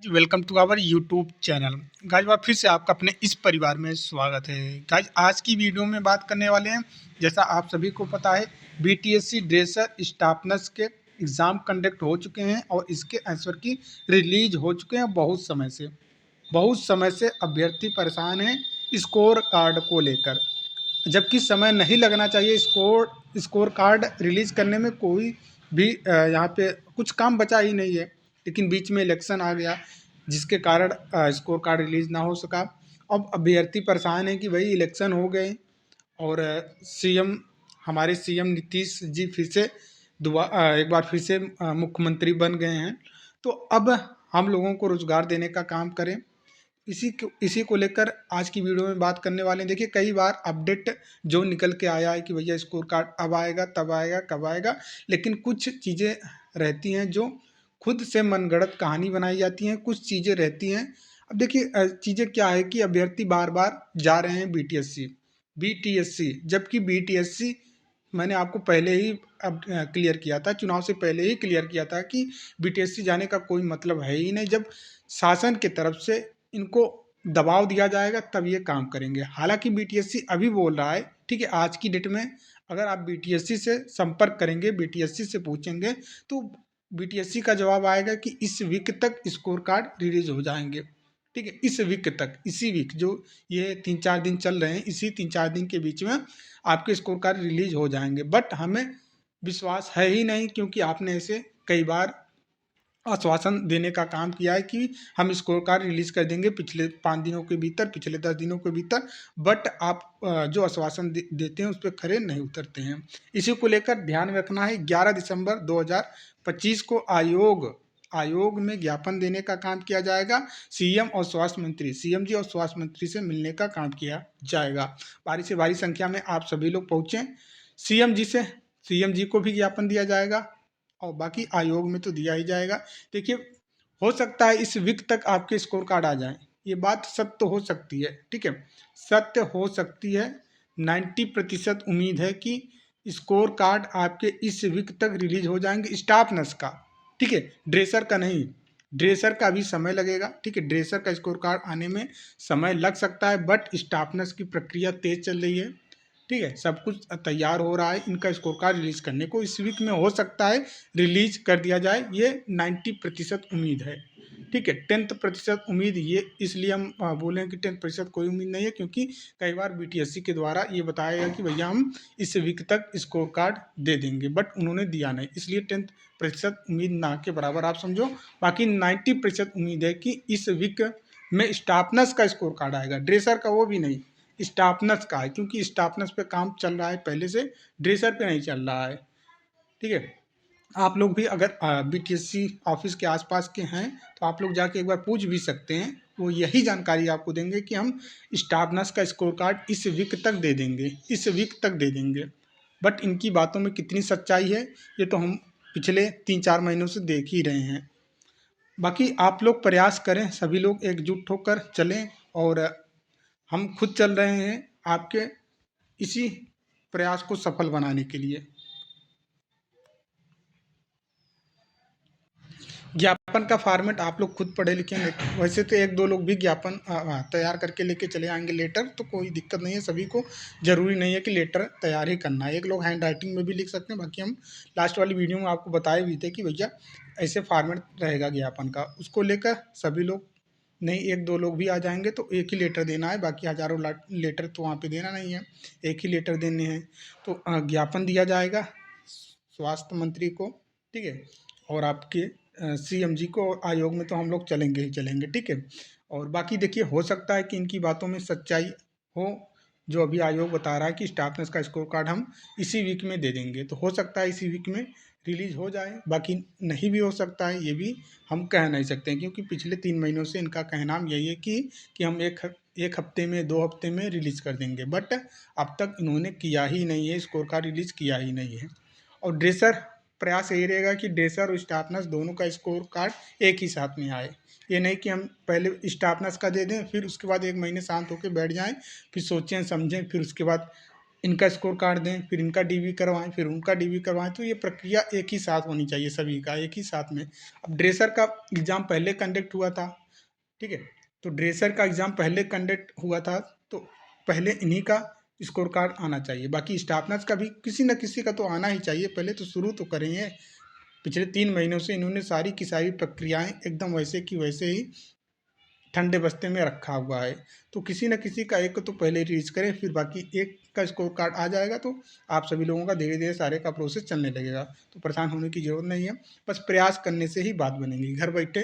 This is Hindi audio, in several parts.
Welcome to our YouTube channel. Guys बार फिर से आपका अपने इस परिवार में स्वागत है। गाइज आज की वीडियो में बात करने वाले हैं, जैसा आप सभी को पता है बीटीएससी ड्रेसर स्टाफ नर्स के एग्ज़ाम कंडक्ट हो चुके हैं और इसके आंसर की रिलीज हो चुके हैं। बहुत समय से अभ्यर्थी परेशान हैं स्कोर कार्ड को लेकर, जबकि समय नहीं लगना चाहिए स्कोर कार्ड रिलीज़ करने में। कोई भी यहाँ पे कुछ काम बचा ही नहीं है, लेकिन बीच में इलेक्शन आ गया जिसके कारण स्कोर कार्ड रिलीज़ ना हो सका। अब अभ्यर्थी परेशान है कि भाई इलेक्शन हो गए और हमारे सीएम नीतीश जी फिर से एक बार फिर से मुख्यमंत्री बन गए हैं, तो अब हम लोगों को रोज़गार देने का काम करें। इसी को लेकर आज की वीडियो में बात करने वाले हैं। देखिए कई बार अपडेट जो निकल के आया है कि भैया स्कोर कार्ड अब आएगा, तब आएगा, कब आएगा, लेकिन कुछ चीज़ें रहती हैं जो खुद से मनगढ़ंत कहानी बनाई जाती हैं। कुछ चीज़ें रहती हैं। अब देखिए चीज़ें क्या है कि अभ्यर्थी बार बार जा रहे हैं बीटीएससी, जबकि बीटीएससी मैंने आपको पहले ही अब क्लियर किया था, चुनाव से पहले ही क्लियर किया था कि बीटीएससी जाने का कोई मतलब है ही नहीं। जब शासन की तरफ से इनको दबाव दिया जाएगा तब ये काम करेंगे। हालांकि बीटीएससी अभी बोल रहा है, ठीक है, आज की डेट में अगर आप बीटीएससी से संपर्क करेंगे, बीटीएससी से पूछेंगे, तो बीटीएससी का जवाब आएगा कि इस वीक तक स्कोर कार्ड रिलीज हो जाएंगे। ठीक है, इस वीक तक, इसी वीक जो ये 3-4 दिन चल रहे हैं, इसी 3-4 दिन के बीच में आपके स्कोर कार्ड रिलीज हो जाएंगे। बट हमें विश्वास है ही नहीं, क्योंकि आपने ऐसे कई बार आश्वासन देने का काम किया है कि हम स्कोर कार्ड रिलीज कर देंगे पिछले 5 दिनों के भीतर, पिछले 10 दिनों के भीतर। बट आप जो आश्वासन देते हैं उस पर खरे नहीं उतरते हैं। इसी को लेकर ध्यान में रखना है। 11 दिसंबर 2025 को आयोग में ज्ञापन देने का काम किया जाएगा। सीएम जी और स्वास्थ्य मंत्री से मिलने का काम किया जाएगा। भारी से भारी संख्या में आप सभी लोग पहुँचें। सीएम जी को भी ज्ञापन दिया जाएगा और बाकी आयोग में तो दिया ही जाएगा। देखिए हो सकता है इस वीक तक आपके स्कोर कार्ड आ जाए, ये बात सत्य हो सकती है। ठीक है, सत्य हो सकती है। 90% उम्मीद है कि स्कोर कार्ड आपके इस वीक तक रिलीज हो जाएंगे स्टाफ नर्स का। ठीक है, ड्रेसर का नहीं, ड्रेसर का भी समय लगेगा। ठीक है, ड्रेसर का स्कोर कार्ड आने में समय लग सकता है, बट स्टाफ नर्स की प्रक्रिया तेज चल रही है। ठीक है, सब कुछ तैयार हो रहा है इनका स्कोर कार्ड रिलीज करने को। इस वीक में हो सकता है रिलीज कर दिया जाए, ये 90% उम्मीद है। ठीक है, 10% उम्मीद ये इसलिए हम बोले कि 10% कोई उम्मीद नहीं है, क्योंकि कई बार बीटीएससी के द्वारा ये बताया गया कि भैया हम इस वीक तक स्कोर कार्ड दे देंगे, बट उन्होंने दिया नहीं, इसलिए 10% उम्मीद ना के बराबर आप समझो। बाकी 90% उम्मीद है कि इस वीक में स्टाफ नर्स का स्कोर कार्ड आएगा, ड्रेसर का वो भी नहीं, स्टाफ नर्स का है, क्योंकि स्टाफ नर्स पे काम चल रहा है पहले से, ड्रेसर पे नहीं चल रहा है। ठीक है, आप लोग भी अगर बीटीएससी ऑफिस के आसपास के हैं तो आप लोग जाके एक बार पूछ भी सकते हैं। वो यही जानकारी आपको देंगे कि हम स्टाफ नर्स का स्कोर कार्ड इस वीक तक दे देंगे, इस वीक तक दे देंगे। बट इनकी बातों में कितनी सच्चाई है ये तो हम पिछले 3-4 महीनों से देख ही रहे हैं। बाकी आप लोग प्रयास करें, सभी लोग एकजुट होकर चलें, और हम खुद चल रहे हैं आपके इसी प्रयास को सफल बनाने के लिए। ज्ञापन का फॉर्मेट आप लोग खुद पढ़े लिखे हैं, वैसे तो 1-2 लोग भी ज्ञापन तैयार करके लेके चले आएंगे। लेटर तो कोई दिक्कत नहीं है, सभी को जरूरी नहीं है कि लेटर तैयार ही करना है। एक लोग हैंड राइटिंग में भी लिख सकते हैं। बाकी हम लास्ट वाली वीडियो में आपको बताए भी थे कि भैया ऐसे फॉर्मेट रहेगा ज्ञापन का, उसको लेकर सभी लोग नहीं, 1-2 लोग भी आ जाएंगे तो एक ही लेटर देना है, बाकी हज़ारों लेटर तो वहाँ पे देना नहीं है, एक ही लेटर देने हैं। तो ज्ञापन दिया जाएगा स्वास्थ्य मंत्री को। ठीक है, और आपके सीएम जी को। आयोग में तो हम लोग चलेंगे ही चलेंगे। ठीक है, और बाकी देखिए हो सकता है कि इनकी बातों में सच्चाई हो, जो अभी आयोग बता रहा है कि स्टाफ नर्स का स्कोर कार्ड हम इसी वीक में दे देंगे, तो हो सकता है इसी वीक में रिलीज हो जाए। बाकी नहीं भी हो सकता है, ये भी हम कह नहीं सकते हैं, क्योंकि पिछले 3 महीनों से इनका कहना यही है कि हम एक हफ्ते में, 2 हफ्ते में रिलीज कर देंगे। बट अब तक इन्होंने किया ही नहीं है, स्कोर कार्ड रिलीज किया ही नहीं है। और ड्रेसर प्रयास यही रहेगा कि ड्रेसर और स्टाफ नर्स दोनों का स्कोर कार्ड एक ही साथ में आए। ये नहीं कि हम पहले स्टाफ नर्स का दे दें, फिर उसके बाद 1 महीने शांत होकर बैठ जाएं, फिर सोचें समझें, फिर उसके बाद इनका स्कोर कार्ड दें, फिर इनका डीवी करवाएं, फिर उनका डीवी करवाएं। तो ये प्रक्रिया एक ही साथ होनी चाहिए, सभी का एक ही साथ में। अब ड्रेसर का एग्ज़ाम पहले कंडक्ट हुआ था, ठीक है, तो ड्रेसर का एग्ज़ाम पहले कंडक्ट हुआ था, तो पहले इन्हीं का स्कोर कार्ड आना चाहिए। बाकी स्टाफ नर्स का भी किसी न किसी का तो आना ही चाहिए, पहले तो शुरू तो करेंगे। पिछले 3 महीनों से इन्होंने सारी की सारी प्रक्रियाएं एकदम वैसे की वैसे ही ठंडे बस्ते में रखा हुआ है, तो किसी न किसी का एक तो पहले रिलीज करें, फिर बाकी एक का स्कोर कार्ड आ जाएगा तो आप सभी लोगों का धीरे धीरे सारे का प्रोसेस चलने लगेगा। तो परेशान होने की ज़रूरत नहीं है, बस प्रयास करने से ही बात बनेगी। घर बैठे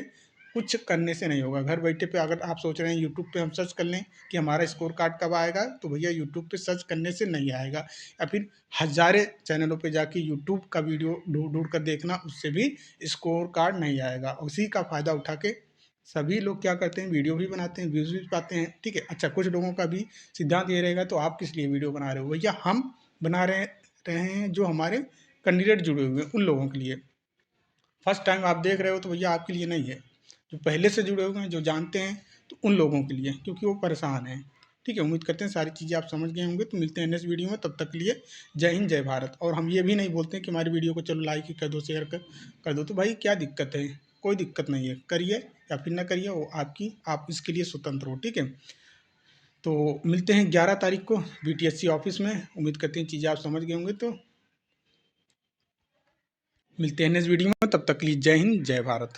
कुछ करने से नहीं होगा। घर बैठे पे अगर आप सोच रहे हैं यूट्यूब पे हम सर्च कर लें कि हमारा स्कोर कार्ड कब आएगा, तो भैया यूट्यूब पे सर्च करने से नहीं आएगा, या फिर हज़ारे चैनलों पे जाके यूट्यूब का वीडियो ढूंढ ढूंढ कर देखना, उससे भी स्कोर कार्ड नहीं आएगा। उसी का फ़ायदा उठा के सभी लोग क्या करते हैं, वीडियो भी बनाते हैं, व्यूज़ भी पाते हैं, ठीक है। अच्छा, कुछ लोगों का भी सिद्धांत ये रहेगा, तो आप किस लिए वीडियो बना रहे हो भैया? हम बना रहे हैं जो हमारे कैंडिडेट जुड़े हुए हैं उन लोगों के लिए। फर्स्ट टाइम आप देख रहे हो तो भैया आपके लिए नहीं है, जो पहले से जुड़े हुए हैं, जो जानते हैं, तो उन लोगों के लिए, क्योंकि वो परेशान हैं, ठीक है। उम्मीद करते हैं सारी चीज़ें आप समझ गए होंगे। तो मिलते हैं नेक्स्ट वीडियो में, तब तक के लिए जय हिंद जय भारत। और हम ये भी नहीं बोलते हैं कि हमारी वीडियो को चलो लाइक ही कर दो, शेयर कर दो, तो भाई क्या दिक्कत है? कोई दिक्कत नहीं है, करिए या फिर ना करिए, वो आपकी, आप इसके लिए स्वतंत्र हो, ठीक है। तो मिलते हैं 11 तारीख को बीटीएससी ऑफिस में। उम्मीद करते हैं चीज़ें आप समझ गए होंगे। तो मिलते हैं नेक्स्ट वीडियो में, तब तक के लिए जय हिंद जय भारत।